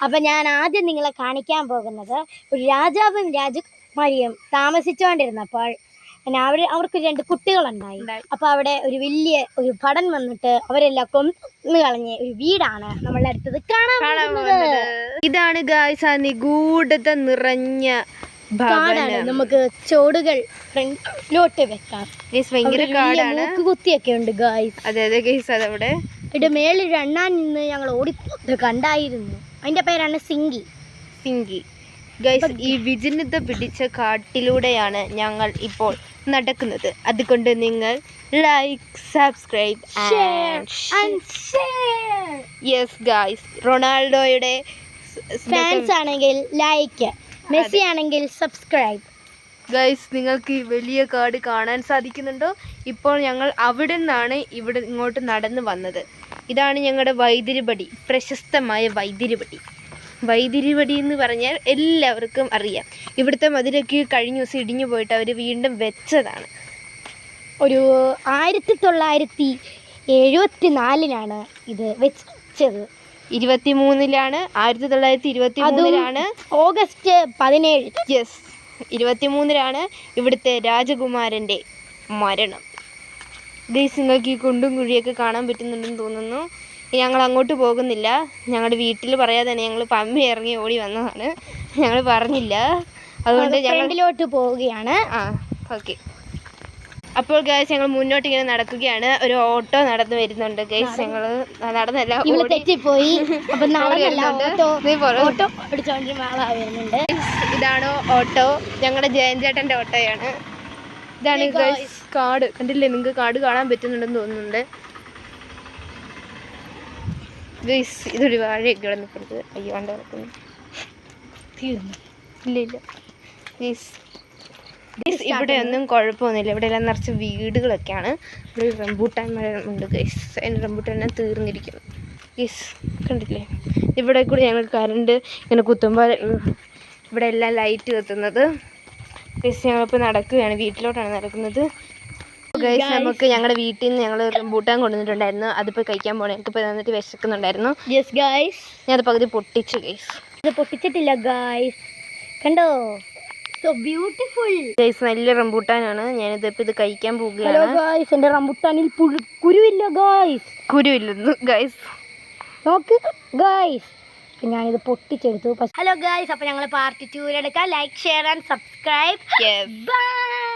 അപ്പൊ ഞാൻ ആദ്യം നിങ്ങളെ കാണിക്കാൻ പോകുന്നത് ഒരു രാജാവും രാജകുമാരിയും താമസിച്ചുകൊണ്ടിരുന്നപ്പോൾ അവർക്ക് 2 കുട്ടികളുണ്ടായി. അപ്പൊ അവിടെ ഒരു വലിയ ഒരു ഭടൻ വന്നിട്ട് അവരെല്ലാം കൊന്നു കളഞ്ഞ ഒരു വീടാണ് നമ്മളുടെ അടുത്തത് കാണാൻ. ഇതാണ് ഗായ്സ് ആ നിഗൂഢത നിറഞ്ഞ കാടാണ്. നമുക്ക് ചോടുകൾ ഫ്രണ്ടിലോട്ട് വെക്കാം. ഭയങ്കര കാടാണ്. കുത്തിയൊക്കെ ഉണ്ട് ഗായ്സ്. അതെ അതെ ഗൈസ് അതവിടെ ഇവിടെ മേളിൽ എണ്ണാൻ നിന്ന് ഞങ്ങൾ ഓടിപ്പോയത് കണ്ടായിരുന്നു. അതിന്റെ പേരാണ് സിങ്കി. ഗൈസ് ഈ വിജനത പിടിച്ച കാട്ടിലൂടെയാണ് ഞങ്ങൾ ഇപ്പോൾ നടക്കുന്നത്. അതുകൊണ്ട് നിങ്ങൾ like, subscribe and share. Yes guys, റൊണാൾഡോയുടെ ഫാൻസ് ആണെങ്കിൽ ലൈക്ക്, മെസ്സി ആണെങ്കിൽ സബ്സ്ക്രൈബ്. ഗൈസ് നിങ്ങൾക്ക് ഈ വലിയ കാട് കാണാൻ സാധിക്കുന്നുണ്ടോ? ഇപ്പോൾ ഞങ്ങൾ അവിടെ നിന്നാണ് ഇങ്ങോട്ട് നടന്നു വന്നത്. ഇതാണ് ഞങ്ങളുടെ വൈതിരിപടി, പ്രശസ്തമായ വൈതിരിപടി എന്ന് പറഞ്ഞാൽ എല്ലാവർക്കും അറിയാം. ഇവിടുത്തെ മതിലൊക്കെ കഴിഞ്ഞ ദിവസം ഇടിഞ്ഞു പോയിട്ട് അവർ വീണ്ടും വെച്ചതാണ്. ഒരു 1974 ഇത് വെച്ചത്. 1923 ഓഗസ്റ്റ് 17. യെസ്, 23 ഇവിടുത്തെ രാജകുമാരൻ്റെ മരണം. ഗൈസ് നിങ്ങൾക്ക് ഈ കുണ്ടും കുഴിയൊക്കെ കാണാൻ പറ്റുന്നുണ്ടെന്ന് തോന്നുന്നു. ഞങ്ങൾ അങ്ങോട്ട് പോകുന്നില്ല. ഞങ്ങളുടെ വീട്ടിൽ പറയാതെ തന്നെ ഞങ്ങൾ പമ്പി ഇറങ്ങി ഓടി വന്നതാണ്. ഞങ്ങൾ പറഞ്ഞില്ല, അതുകൊണ്ട് ഫ്രണ്ടിലോട്ട് പോവുകയാണ്. ഓക്കെ. അപ്പോൾ ഗൈസ് ഞങ്ങൾ മുന്നോട്ട് ഇങ്ങനെ നടക്കുകയാണ്. ഒരു ഓട്ടോ നടന്നു വരുന്നുണ്ട് ഗൈസ്. ഞങ്ങൾ നടന്നല്ല, തെറ്റിപ്പോയി. ഇതാണോ ഓട്ടോ? ഞങ്ങളുടെ ജയൻ ചേട്ടൻ്റെ ഓട്ടോയാണ്. ഇതാണ് ഗൈസ് കാട്. കണ്ടില്ലേ, നിങ്ങൾക്ക് കാട് കാണാൻ പറ്റുന്നുണ്ടെന്ന് തോന്നുന്നുണ്ട് ഗൈസ്. ഇതൊരു വാഴയൊക്കെ ഇവിടെ നിൽക്കുന്നത്. അയ്യോ കണ്ട് കിടക്കുന്നു. ഇല്ല ഗൈസ്, ഇവിടെ ഒന്നും കുഴപ്പമൊന്നുമില്ല. ഇവിടെ എല്ലാം നിറച്ച് വീടുകളൊക്കെയാണ്. ഇവിടെ റംബൂട്ടാൻ മരം ഉണ്ട് ഗൈസ്. അതിൻ്റെ റംബൂട്ടാൻ തീർന്നിരിക്കുന്നു ഗൈസ്. കണ്ടില്ലേ, ഇവിടെ കൂടി ഞങ്ങൾ കറണ്ട് ഇങ്ങനെ കുത്തുമ്പോൾ ഇവിടെ എല്ലാം ലൈറ്റ് കത്തുന്നത് ഗൈസ്. ഞങ്ങളിപ്പോൾ നടക്കുകയാണ്, വീട്ടിലോട്ടാണ് നടക്കുന്നത് ഗൈസ്. നമുക്ക് ഞങ്ങളുടെ വീട്ടിൽ നിന്ന് ഞങ്ങൾ റംബൂട്ടാൻ കൊണ്ടുവന്നിട്ടുണ്ടായിരുന്നു. അതിപ്പോൾ കഴിക്കാൻ പോകണം. എനിക്കിപ്പോൾ തന്നിട്ട് വിശക്കുന്നുണ്ടായിരുന്നു. യെസ് ഗൈസ്, ഞാനത് പകുതി പൊട്ടിച്ചു ഗൈസ്. ഇത് പൊട്ടിച്ചിട്ടില്ല ഗൈസ്, കണ്ടോ? So beautiful guys. നല്ല റംബൂട്ടാനാണ്. ഞാനിതിപ്പോൾ ഇത് കഴിക്കാൻ പോവുകയാണ്. ഗൈസ്, എൻ്റെ റംബൂട്ടാനിൽ കുരുവില്ല ഗൈസ്. കുരുവില്ലെന്ന് ഗൈസ്, നോക്ക് ഗൈസ്. ഞാനിത് പൊട്ടിച്ചെടുത്തു. ഹലോ ഗൈസ്, അപ്പോൾ ഞങ്ങൾ പാർട്ട് 2 എടുക്കാം. Like, share and subscribe. By.